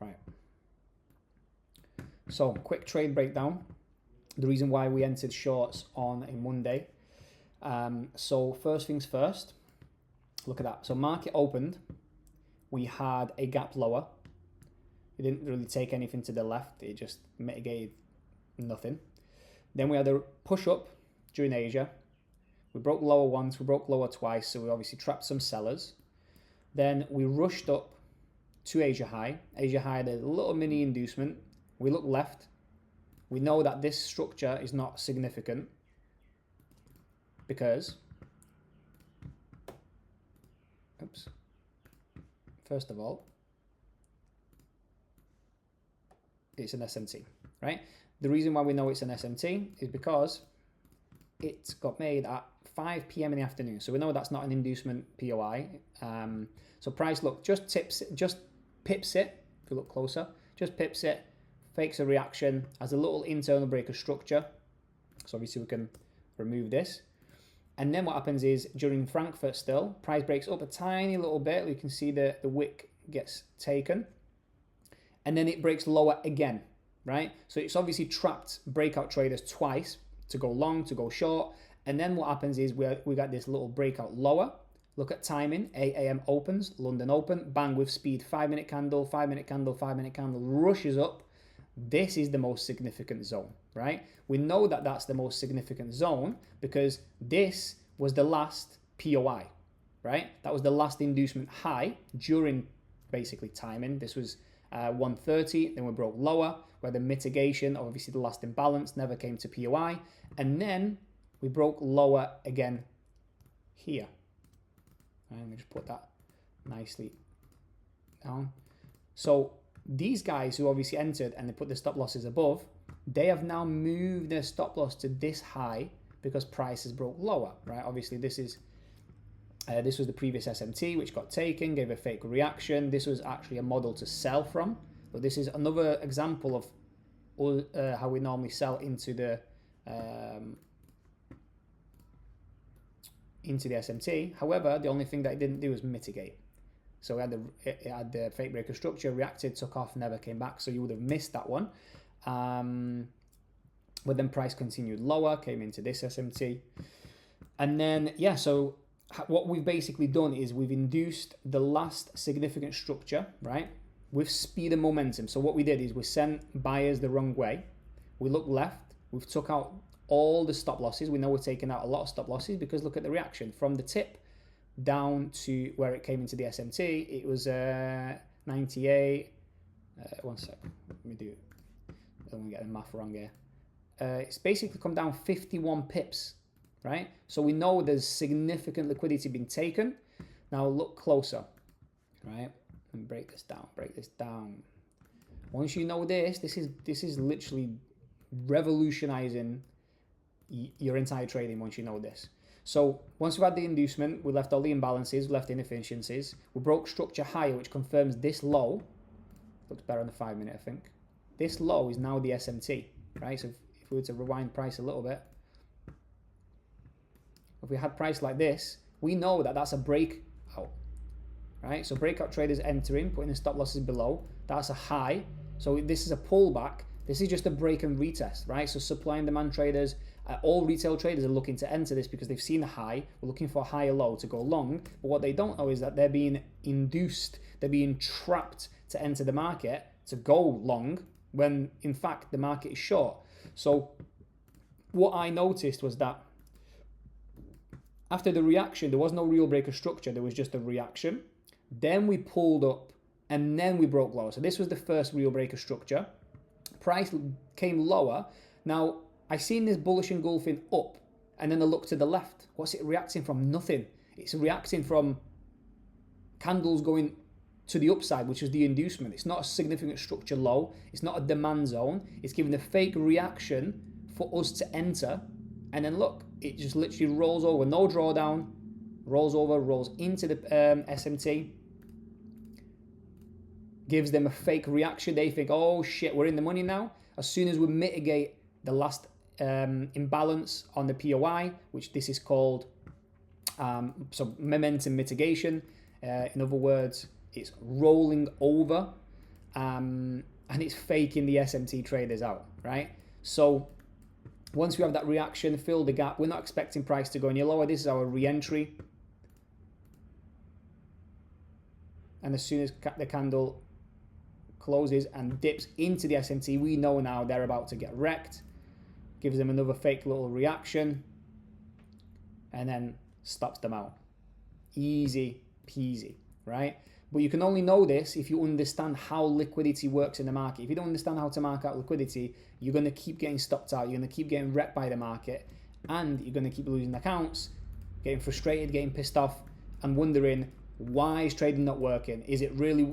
Right. So quick trade breakdown. The reason why we entered shorts on a Monday. So first things first, look at that. So market opened, we had a gap lower. It didn't really take anything to the left. It just mitigated nothing. Then we had a push up during Asia. We broke lower once, we broke lower twice. So we obviously trapped some sellers. Then we rushed up to Asia high. Asia high had a little mini inducement. We look left. We know that this structure is not significant because, oops, first of all, it's an SMT, right? The reason why we know it's an SMT is because it got made at 5 p.m. in the afternoon. So we know that's not an inducement POI. So price, look, just pips it, if you look closer, just pips it, fakes a reaction, has a little internal breaker structure. So obviously we can remove this. And then what happens is during Frankfurt still, price breaks up a tiny little bit. You can see the wick gets taken. And then it breaks lower again, right? So it's obviously trapped breakout traders twice to go long, to go short. And then what happens is we got this little breakout lower. Look at timing, 8 a.m. opens, London open, bang with speed, 5-minute candle, 5-minute candle, 5-minute candle, rushes up. This is the most significant zone, right? We know that that's the most significant zone because this was the last POI, right? That was the last inducement high during basically timing. This was 130, then we broke lower, where the mitigation of obviously the last imbalance never came to POI, and then we broke lower again here. Let me just put that nicely down. So these guys who obviously entered and they put the stop losses above, they have now moved their stop loss to this high because prices broke lower, right? Obviously this is this was the previous SMT which got taken, gave a fake reaction. This was actually a model to sell from, but this is another example of how we normally sell into the SMT. However, the only thing that it didn't do was mitigate. So it had the fake breaker structure, reacted, took off, never came back. So you would have missed that one. But then price continued lower, came into this SMT. And then, yeah, so what we've basically done is we've induced the last significant structure, right, with speed and momentum. So what we did is we sent buyers the wrong way. We looked left. We've took out all the stop losses. We know we're taking out a lot of stop losses because look at the reaction from the tip down to where it came into the SMT. It was 98. One sec. Let me do. I don't want to get the math wrong here. It's basically come down 51 pips, right? So we know there's significant liquidity being taken. Now look closer, right? And break this down. Break this down. Once you know this is literally revolutionizing your entire trading once you know this. So once we had the inducement, we left all the imbalances, we left inefficiencies. We broke structure higher, which confirms this low. Looks better on the 5-minute, I think. This low is now the SMT, right? So if we were to rewind price a little bit, if we had price like this, we know that that's a breakout, right? So breakout traders entering, putting the stop losses below, that's a high. So this is a pullback. This is just a break and retest, right? So supply and demand traders, all retail traders are looking to enter this because they've seen a high. We're looking for a higher low to go long. But what they don't know is that they're being induced, they're being trapped to enter the market to go long when in fact the market is short. So what I noticed was that after the reaction, there was no real breaker structure. There was just a reaction. Then we pulled up and then we broke lower. So this was the first real breaker structure. Price came lower. Now, I seen this bullish engulfing up and then I look to the left. What's it reacting from? Nothing. It's reacting from candles going to the upside, which is the inducement. It's not a significant structure low. It's not a demand zone. It's giving a fake reaction for us to enter. And then look, it just literally rolls over. No drawdown. Rolls over, rolls into the SMT. Gives them a fake reaction. They think, oh shit, we're in the money now. As soon as we mitigate the last imbalance on the POI, which this is called so momentum mitigation. In other words, it's rolling over and it's faking the SMT traders out, right? So once we have that reaction, fill the gap. We're not expecting price to go any lower. This is our re-entry. And as soon as the candle closes and dips into the SMT, we know now they're about to get wrecked. Gives them another fake little reaction. And then stops them out. Easy peasy, right? But you can only know this if you understand how liquidity works in the market. If you don't understand how to mark out liquidity, you're going to keep getting stopped out. You're going to keep getting wrecked by the market. And you're going to keep losing accounts, getting frustrated, getting pissed off, and wondering, why is trading not working? Is it really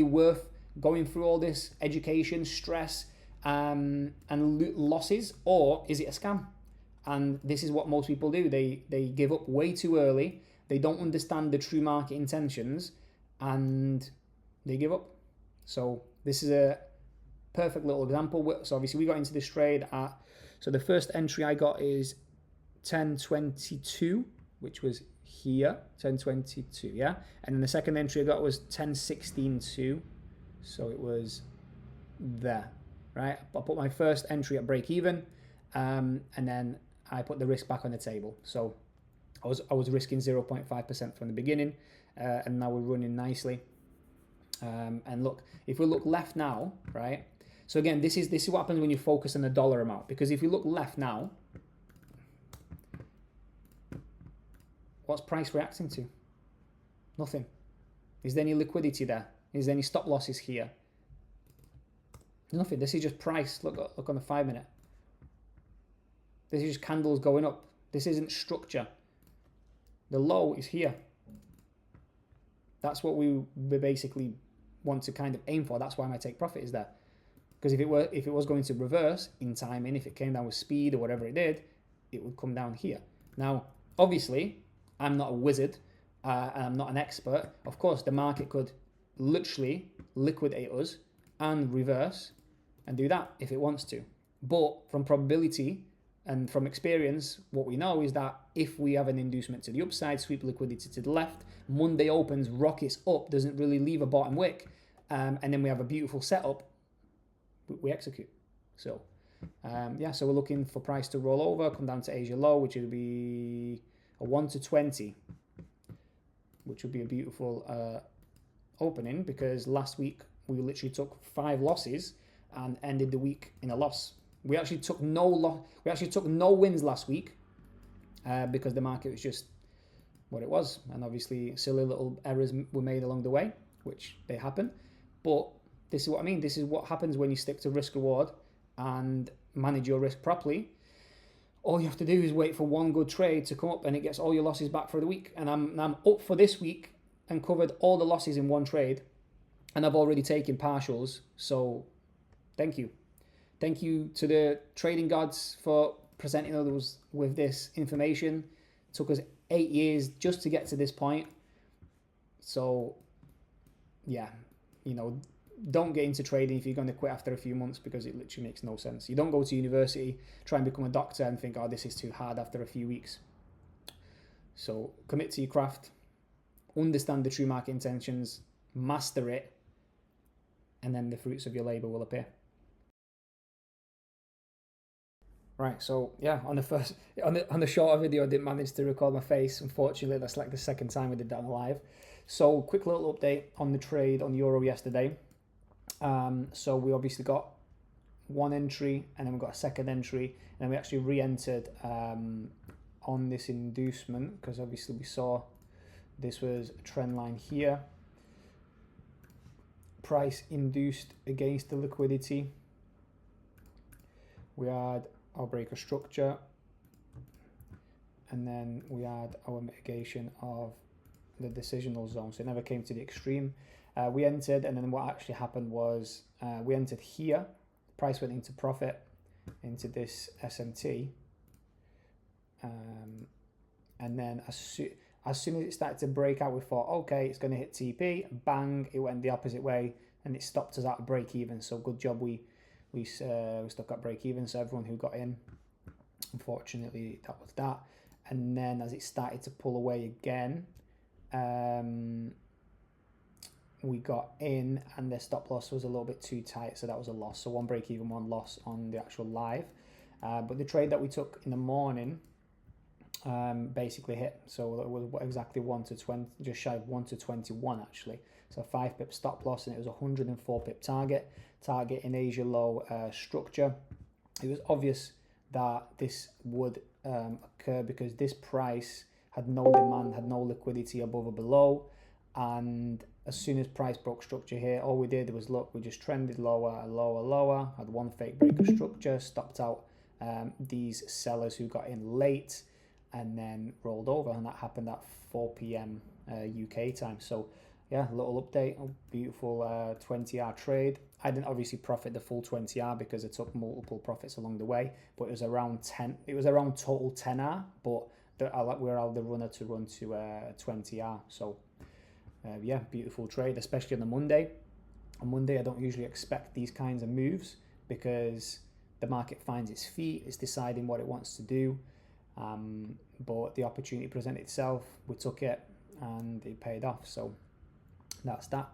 worth going through all this education, stress, and losses? Or is it a scam? And this is what most people do. They give up way too early. They don't understand the true market intentions, and they give up. So this is a perfect little example. So obviously we got into this trade at, so the first entry I got is 10.22, which was here, 10.22, yeah? And then the second entry I got was 10.16.2, so it was there, right? I put my first entry at break even, and then I put the risk back on the table. So I was risking 0.5% from the beginning, and now we're running nicely. And look, if we look left now, right? So again, this is what happens when you focus on the dollar amount, because if you look left now, what's price reacting to? Nothing. Is there any liquidity there? Is there any stop losses here? Nothing. This is just price. Look on the 5 minute. This is just candles going up. This isn't structure. The low is here. That's what we basically want to kind of aim for. That's why my take profit is there. Because if it was going to reverse in timing, if it came down with speed or whatever it did, it would come down here. Now, obviously, I'm not a wizard, and I'm not an expert. Of course, the market could literally liquidate us and reverse and do that if it wants to. But from probability and from experience, what we know is that if we have an inducement to the upside, sweep liquidity to the left, Monday opens, rockets up, doesn't really leave a bottom wick, and then we have a beautiful setup, we execute. So, yeah, so we're looking for price to roll over, come down to Asia low, which would be a 1 to 20, which would be a beautiful opening, because last week we literally took 5 losses and ended the week in a loss. We actually took no wins last week, because the market was just what it was, and obviously silly little errors were made along the way, which they happen. But this is what I mean. This is what happens when you stick to risk reward and manage your risk properly. All you have to do is wait for one good trade to come up, and it gets all your losses back for the week. And I'm up for this week and covered all the losses in one trade, and I've already taken partials. So thank you. Thank you to the trading gods for presenting us with this information. It took us 8 years just to get to this point. So yeah, don't get into trading if you're going to quit after a few months, because it literally makes no sense. You don't go to university, try and become a doctor and think, oh, this is too hard after a few weeks. So commit to your craft, understand the true market intentions, master it, and then the fruits of your labor will appear. Right, so yeah, on the shorter video, I didn't manage to record my face. Unfortunately, that's like the second time we did that on live. So quick little update on the trade on Euro yesterday. So we obviously got one entry, and then we got a second entry, and then we actually re-entered on this inducement, because obviously we saw this was a trend line here. Price induced against the liquidity. We had our breaker structure, and then we had our mitigation of the decisional zone, so it never came to the extreme. We entered, and then what actually happened was we entered here, price went into profit into this SMT, and then as soon as it started to break out, we thought, okay, it's going to hit TP, bang, it went the opposite way, and it stopped us at break even. So good job we stuck at break even. So everyone who got in, unfortunately, that was that. And then as it started to pull away again, we got in, and the stop loss was a little bit too tight, so that was a loss. So one break even, one loss on the actual live. But the trade that we took in the morning basically hit. So it was exactly 1 to 20, just shy of 1 to 21 actually. So 5 pip stop loss, and it was a 104 pip target in Asia low structure. It was obvious that this would occur because this price had no demand, had no liquidity above or below, and as soon as price broke structure here, all we did was look, we just trended lower, lower, lower, had one fake break of structure, stopped out these sellers who got in late, and then rolled over, and that happened at 4 p.m. UK time. So yeah, a little update, a beautiful 20R trade. I didn't obviously profit the full 20R because I took multiple profits along the way, but it was around 10, it was around total 10R, but we're out the runner to run to 20R. So yeah, beautiful trade, especially on the Monday. On Monday, I don't usually expect these kinds of moves because the market finds its feet, it's deciding what it wants to do. But the opportunity presented itself, we took it, and it paid off. So that's that.